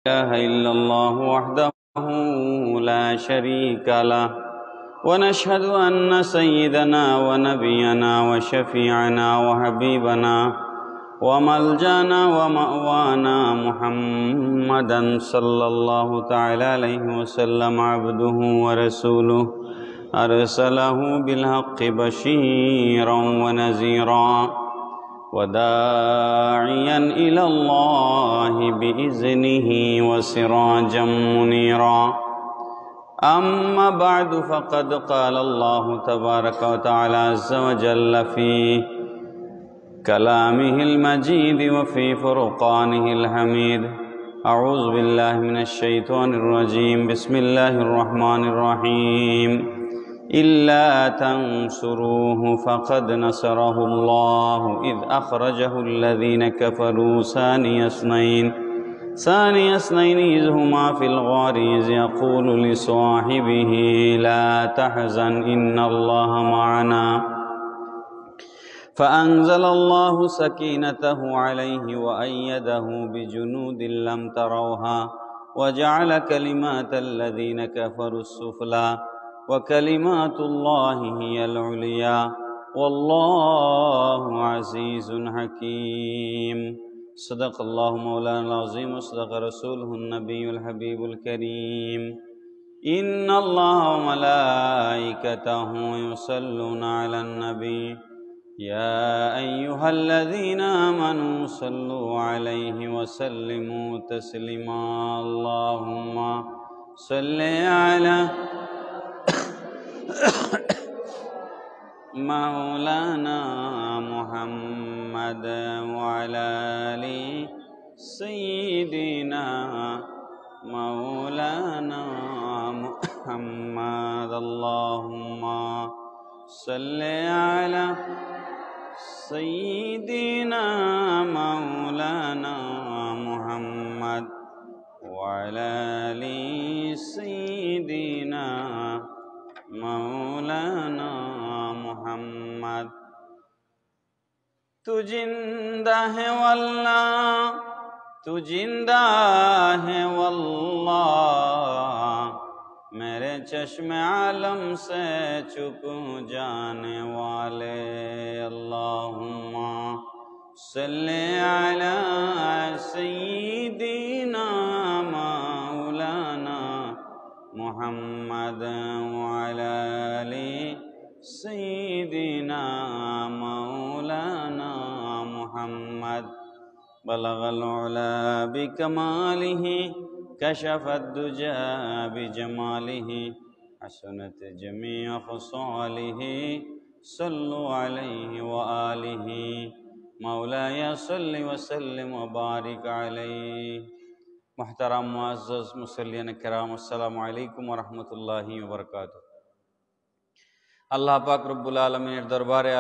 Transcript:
إله إلا الله وحده لا شريك له ونشهد أن سيدنا ونبينا وشفيعنا وحبيبنا وملجانا ومأوانا محمدا صلى الله تعالى عليه وسلم عبده ورسوله أرسله بالحق بشيرا ونذيرا وداعيا إلى الله بإذنه وسراجا منيرا أما بعد فقد قال الله تبارك وتعالى عز وجل في كلامه المجيد وفي فرقانه الحميد. أعوذ بالله من الشيطان الرجيم. بسم الله الرحمن الرحيم. إلا تنصروه فقد نصره الله إذ أخرجه الذين كفروا ثاني اثنين إذ هما في الغار إذ يقول لصاحبه لا تحزن إن الله معنا فأنزل الله سكينته عليه وأيده بجنود لم تروها وجعل كلمات الذين كفروا السفلى وكلمات الله هي العليا والله عزيز حكيم. صدق الله مولانا العظيم وصدق رسوله النبي الحبيب الكريم. إن الله وملائكته يصلون على النبي يا أيها الذين آمنوا صلوا عليه وسلموا تسليما. اللهم صل على مولانا محمد وعلى آل سيدنا مولانا محمد. اللهم صل على سيدنا مولانا محمد وعلى آل سيدنا مولانا محمد. तू जिंदा है वल्लाह, तू जिंदा है वल्लाह, मेरे चश्मे आलम से छुप जाने वाले। अल्लाहुम्मा सल्ली अला सय्यिदिना मौलाना मुहम्मद वअला आलि सय्यिदिना मौलाना मुहम्मद। बलगल उला बिकमालिहि कशफद दुजा बिजमालिहि हसनत जमीअ खसालिहि सल्लु अलैहि व आलिहि मौलाय सल्लि व सल्लिम व बारिक अलैहि। मुहतरम मुअज़्ज़ज़ मुसल्लिन किराम, अस्सलामु अलैकुम व रहमतुल्लाहि व बरकातुहू। अल्लाह पाक रब्बुल आलमीन दरबारे